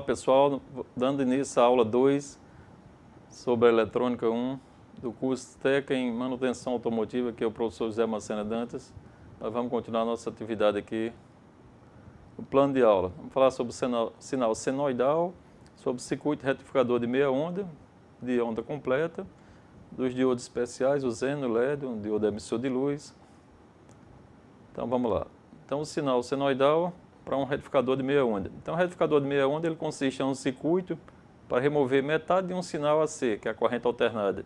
pessoal, dando início à aula 2 sobre a eletrônica 1 do curso TECA em manutenção automotiva, que é o professor José Macena Dantas. Nós vamos continuar a nossa atividade aqui no plano de aula. Vamos falar sobre o sinal senoidal, sobre o circuito retificador de meia onda, de onda completa, dos diodos especiais, o Xeno e o LED, um diodo emissor de luz. Então vamos lá. Então o sinal senoidal para um retificador de meia onda. Então o retificador de meia onda ele consiste em um circuito para remover metade de um sinal AC, que é a corrente alternada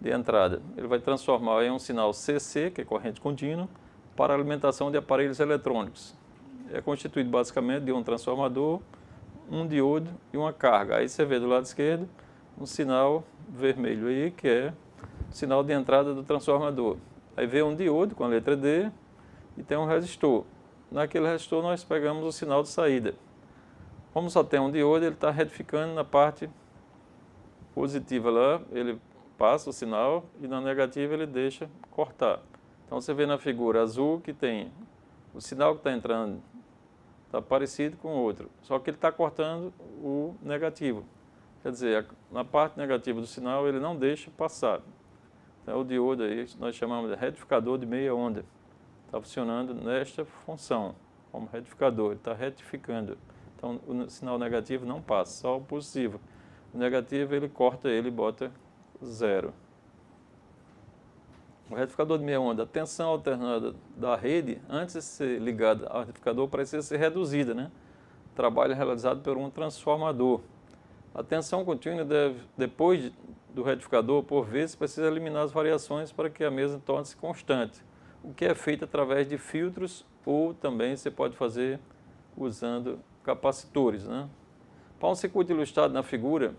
de entrada. Ele vai transformar em um sinal CC, que é corrente contínua, para alimentação de aparelhos eletrônicos. É constituído basicamente de um transformador, um diodo e uma carga. Aí você vê do lado esquerdo um sinal vermelho aí, que é o sinal de entrada do transformador. Aí vem um diodo com a letra D e tem um resistor. Naquele resistor nós pegamos o sinal de saída. Como só tem um diodo, ele está retificando na parte positiva lá, ele passa o sinal e na negativa ele deixa cortar. Então você vê na figura azul que tem o sinal que está entrando, está parecido com o outro, só que ele está cortando o negativo. Quer dizer, na parte negativa do sinal ele não deixa passar. Então o diodo aí nós chamamos de retificador de meia onda. Está funcionando nesta função, como retificador, ele está retificando. Então o sinal negativo não passa, só o positivo. O negativo ele corta ele e bota 0. O retificador de meia onda, a tensão alternada da rede, antes de ser ligada ao retificador, precisa ser reduzida, né? Trabalho realizado por um transformador. A tensão contínua depois do retificador, por vezes, precisa eliminar as variações para que a mesma torne-se constante, o que é feito através de filtros ou também você pode fazer usando capacitores, né? Para um circuito ilustrado na figura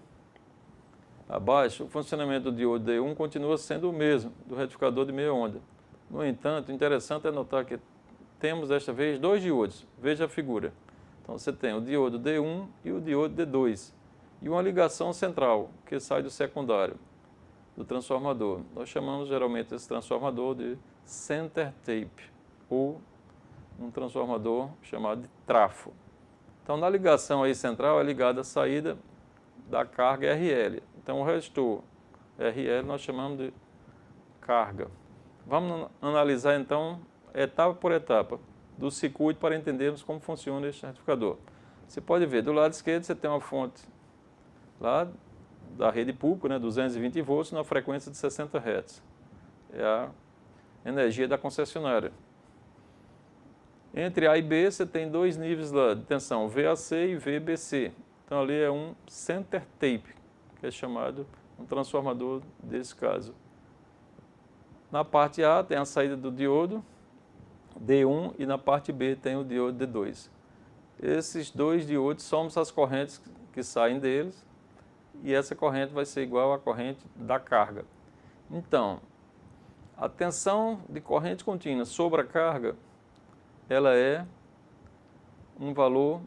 abaixo, o funcionamento do diodo D1 continua sendo o mesmo do retificador de meia onda. No entanto, interessante é notar que temos desta vez dois diodos. Veja a figura. Então você tem o diodo D1 e o diodo D2 e uma ligação central que sai do secundário do transformador. Nós chamamos geralmente esse transformador de center tape ou um transformador chamado de trafo. Então na ligação aí central é ligada a saída da carga RL. Então o resistor RL nós chamamos de carga. Vamos analisar então etapa por etapa do circuito para entendermos como funciona este retificador. Você pode ver, do lado esquerdo você tem uma fonte lá da rede pública, né, 220 volts na frequência de 60 Hz. É a energia da concessionária. Entre A e B você tem dois níveis lá de tensão, VAC e VBC. Então ali é um center tape, que é chamado um transformador desse caso. Na parte A tem a saída do diodo D1 e na parte B tem o diodo D2. Esses dois diodos somos as correntes que saem deles e essa corrente vai ser igual à corrente da carga. Então, a tensão de corrente contínua sobre a carga, ela é um valor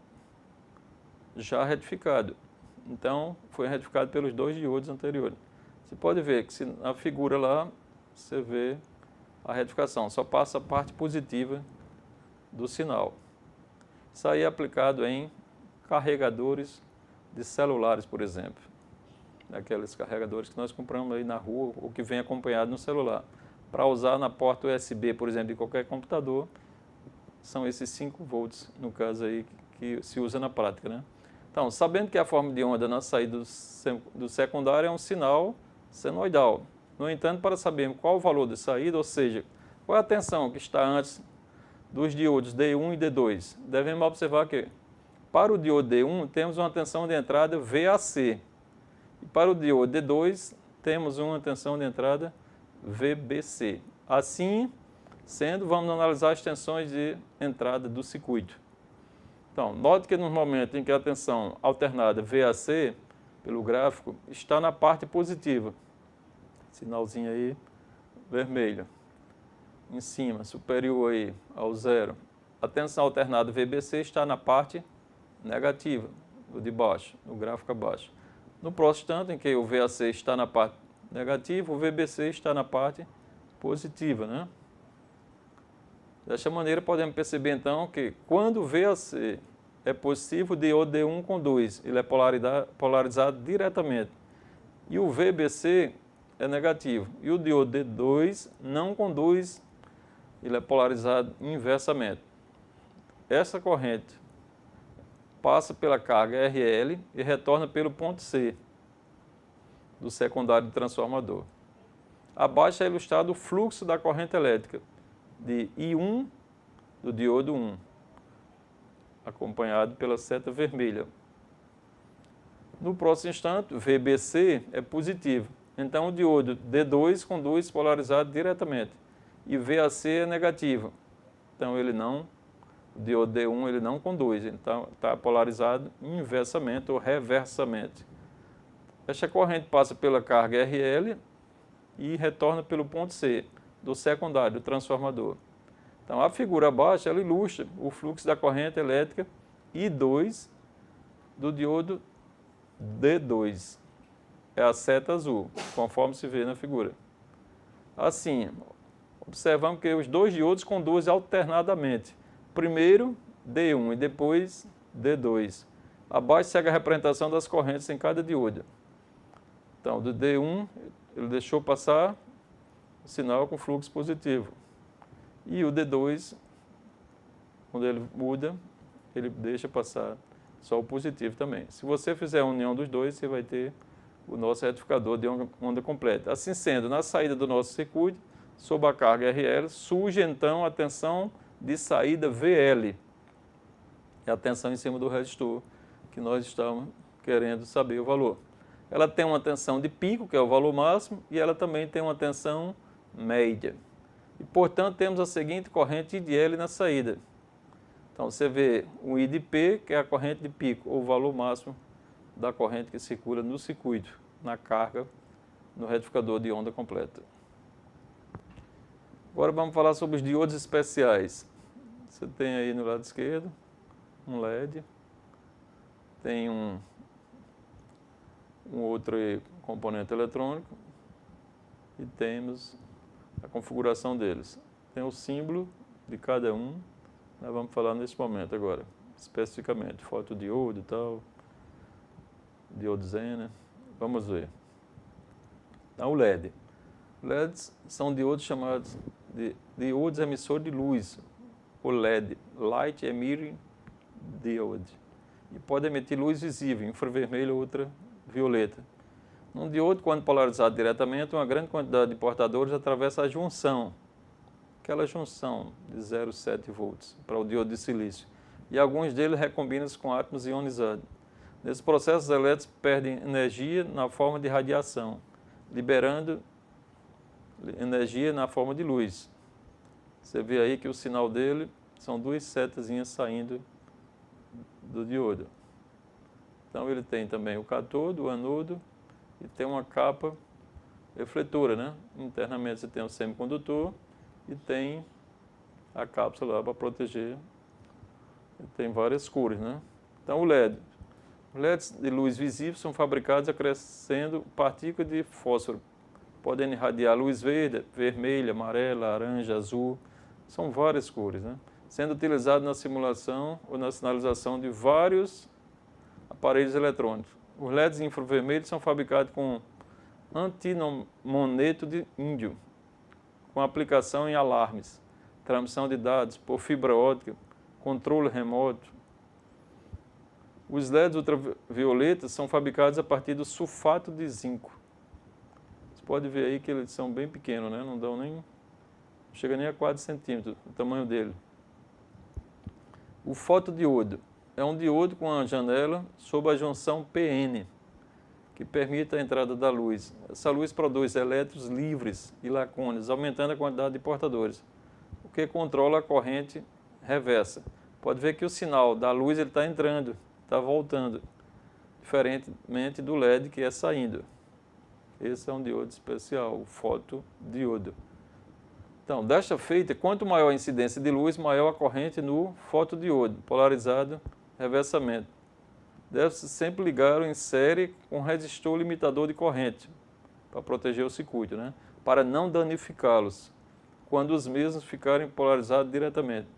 já retificado. Então, foi retificado pelos dois diodos anteriores. Você pode ver que na figura lá, você vê a retificação, só passa a parte positiva do sinal. Isso aí é aplicado em carregadores de celulares, por exemplo. Aqueles carregadores que nós compramos aí na rua ou que vem acompanhado no celular. Para usar na porta USB, por exemplo, de qualquer computador, são esses 5 volts, no caso aí, que se usa na prática, né? Então, sabendo que a forma de onda na saída do secundário é um sinal senoidal. No entanto, para sabermos qual o valor de saída, ou seja, qual é a tensão que está antes dos diodos D1 e D2, devemos observar que para o diodo D1 temos uma tensão de entrada VAC e para o diodo D2 temos uma tensão de entrada VBC. Assim sendo, vamos analisar as tensões de entrada do circuito. Então, note que no momento em que a tensão alternada VAC, pelo gráfico, está na parte positiva. Sinalzinho aí vermelho. Em cima, superior aí ao 0. A tensão alternada VBC está na parte negativa, do de baixo, no gráfico abaixo. No próximo instante em que o VAC está na parte negativa, o VBC está na parte positiva, né? Desta maneira, podemos perceber, então, que quando o VAC é positivo, o diodo D1 com 2, ele é polarizado diretamente. E o VBC é negativo. E o diodo D2 não conduz, ele é polarizado inversamente. Essa corrente passa pela carga RL e retorna pelo ponto C do secundário do transformador. Abaixo é ilustrado o fluxo da corrente elétrica de I1 do diodo 1, acompanhado pela seta vermelha. No próximo instante, VBC é positivo. Então, o diodo D2 conduz polarizado diretamente. E VAC é negativo. Então, o diodo D1 ele não conduz. Então, está polarizado inversamente ou reversamente. Esta corrente passa pela carga RL e retorna pelo ponto C do secundário, do transformador. Então, a figura abaixo ela ilustra o fluxo da corrente elétrica I2 do diodo D2. É a seta azul, conforme se vê na figura. Assim, observamos que os dois diodos conduzem alternadamente. Primeiro D1 e depois D2. Abaixo segue a representação das correntes em cada diodo. Então, do D1, ele deixou passar o sinal com fluxo positivo. E o D2, quando ele muda, ele deixa passar só o positivo também. Se você fizer a união dos dois, você vai ter o nosso retificador de onda completa. Assim sendo, na saída do nosso circuito, sob a carga RL, surge então a tensão de saída VL. É a tensão em cima do resistor, que nós estamos querendo saber o valor. Ela tem uma tensão de pico, que é o valor máximo, e ela também tem uma tensão média. E, portanto, temos a seguinte corrente I de L na saída. Então, você vê o I de P, que é a corrente de pico, ou o valor máximo da corrente que circula no circuito, na carga, no retificador de onda completa. Agora vamos falar sobre os diodos especiais. Você tem aí no lado esquerdo um LED, tem um outro componente eletrônico e temos a configuração deles. Tem o símbolo de cada um, nós vamos falar nesse momento agora, especificamente, fotodiodo e tal, diodo Zener. Vamos ver. Então, o LED. LEDs são diodos chamados de diodos emissores de luz, o LED, Light Emitting Diode, e pode emitir luz visível, infravermelha ou ultravioleta. Num diodo, quando polarizado diretamente, uma grande quantidade de portadores atravessa a junção, aquela junção de 0,7 volts para o diodo de silício, e alguns deles recombinam-se com átomos ionizados. Nesse processo, os elétrons perdem energia na forma de radiação, liberando energia na forma de luz. Você vê aí que o sinal dele são duas setazinhas saindo do diodo. Então ele tem também o cátodo, o anodo e tem uma capa refletora, né? Internamente você tem o semicondutor e tem a cápsula lá para proteger. E tem várias cores, né? Então o LED. Os LEDs de luz visível são fabricados acrescendo partículas de fósforo. Podem irradiar luz verde, vermelha, amarela, laranja, azul. São várias cores, né? Sendo utilizado na simulação ou na sinalização de vários aparelhos eletrônicos. Os LEDs infravermelhos são fabricados com antimoneto de índio, com aplicação em alarmes, transmissão de dados por fibra óptica, controle remoto. Os LEDs ultravioletas são fabricados a partir do sulfato de zinco. Você pode ver aí que eles são bem pequenos, né? Não chega nem a 4 centímetros o tamanho dele. O fotodiodo é um diodo com a janela sob a junção PN, que permite a entrada da luz. Essa luz produz elétrons livres e lacônios, aumentando a quantidade de portadores, o que controla a corrente reversa. Pode ver que o sinal da luz está entrando, está voltando, diferentemente do LED que é saindo. Esse é um diodo especial, o fotodiodo. Então, desta feita, quanto maior a incidência de luz, maior a corrente no fotodiodo, polarizado reversamente. Deve-se sempre ligar em série com resistor limitador de corrente, para proteger o circuito, né? Para não danificá-los, quando os mesmos ficarem polarizados diretamente.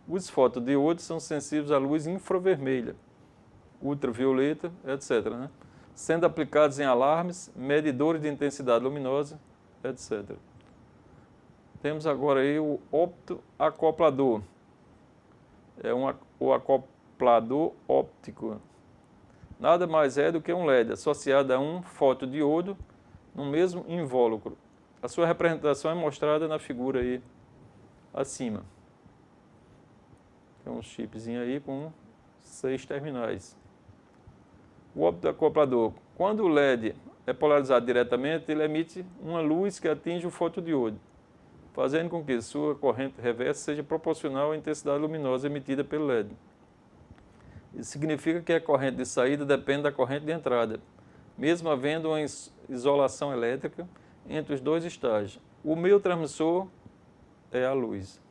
Os fotodiodos são sensíveis à luz infravermelha, ultravioleta, etc., né? Sendo aplicados em alarmes, medidores de intensidade luminosa, etc. Temos agora aí o optoacoplador. É o acoplador óptico. Nada mais é do que um LED associado a um fotodiodo no mesmo invólucro. A sua representação é mostrada na figura aí acima. Tem um chipzinho aí com 6 terminais. O optoacoplador, quando o LED é polarizado diretamente, ele emite uma luz que atinge o fotodiodo, fazendo com que sua corrente reversa seja proporcional à intensidade luminosa emitida pelo LED. Isso significa que a corrente de saída depende da corrente de entrada, mesmo havendo uma isolação elétrica entre os dois estágios. O meio transmissor é a luz.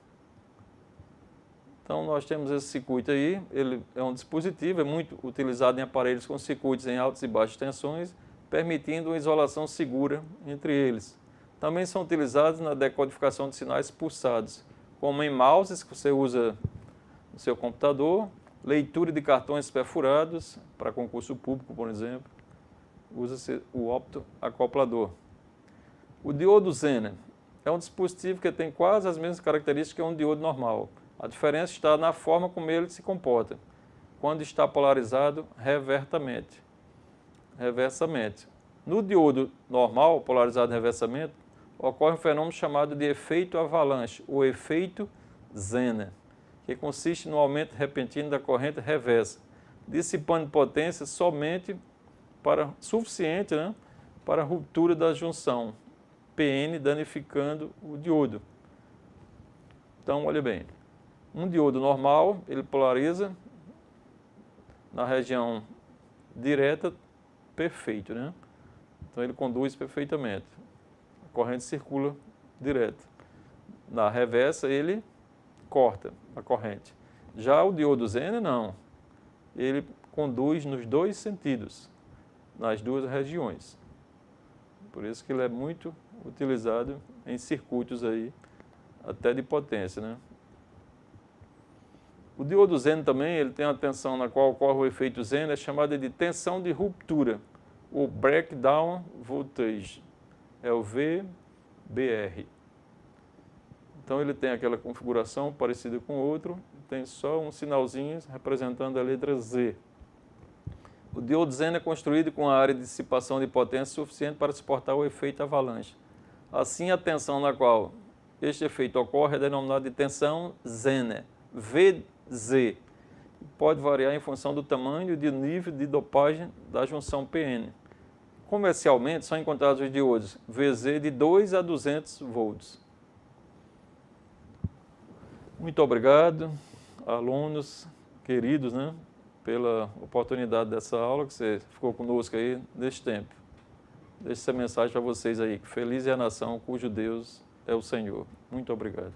Então, nós temos esse circuito aí, ele é um dispositivo, é muito utilizado em aparelhos com circuitos em altas e baixas tensões, permitindo uma isolação segura entre eles. Também são utilizados na decodificação de sinais pulsados, como em mouses que você usa no seu computador, leitura de cartões perfurados, para concurso público, por exemplo, usa-se o optoacoplador. O diodo Zener é um dispositivo que tem quase as mesmas características que um diodo normal. A diferença está na forma como ele se comporta, quando está polarizado reversamente. No diodo normal, polarizado reversamente, ocorre um fenômeno chamado de efeito avalanche, ou efeito Zener, que consiste no aumento repentino da corrente reversa, dissipando potência somente suficiente, né, para a ruptura da junção PN, danificando o diodo. Então, olha bem. Um diodo normal, ele polariza na região direta, perfeito, né? Então ele conduz perfeitamente. A corrente circula direto. Na reversa, ele corta a corrente. Já o diodo Zener, não. Ele conduz nos dois sentidos, nas duas regiões. Por isso que ele é muito utilizado em circuitos aí, até de potência, né? O diodo Zener também, ele tem uma tensão na qual ocorre o efeito Zener, é chamada de tensão de ruptura, ou breakdown voltage, é o VBR. Então ele tem aquela configuração parecida com o outro, tem só um sinalzinho representando a letra Z. O diodo Zener é construído com a área de dissipação de potência suficiente para suportar o efeito avalanche. Assim, a tensão na qual este efeito ocorre é denominada de tensão Zener, VZ. Pode variar em função do tamanho e do nível de dopagem da junção PN. Comercialmente, são encontrados os diodos VZ de 2 a 200 volts. Muito obrigado, alunos queridos, né, pela oportunidade dessa aula, que você ficou conosco aí neste tempo. Deixo essa mensagem para vocês aí, que feliz é a nação cujo Deus é o Senhor. Muito obrigado.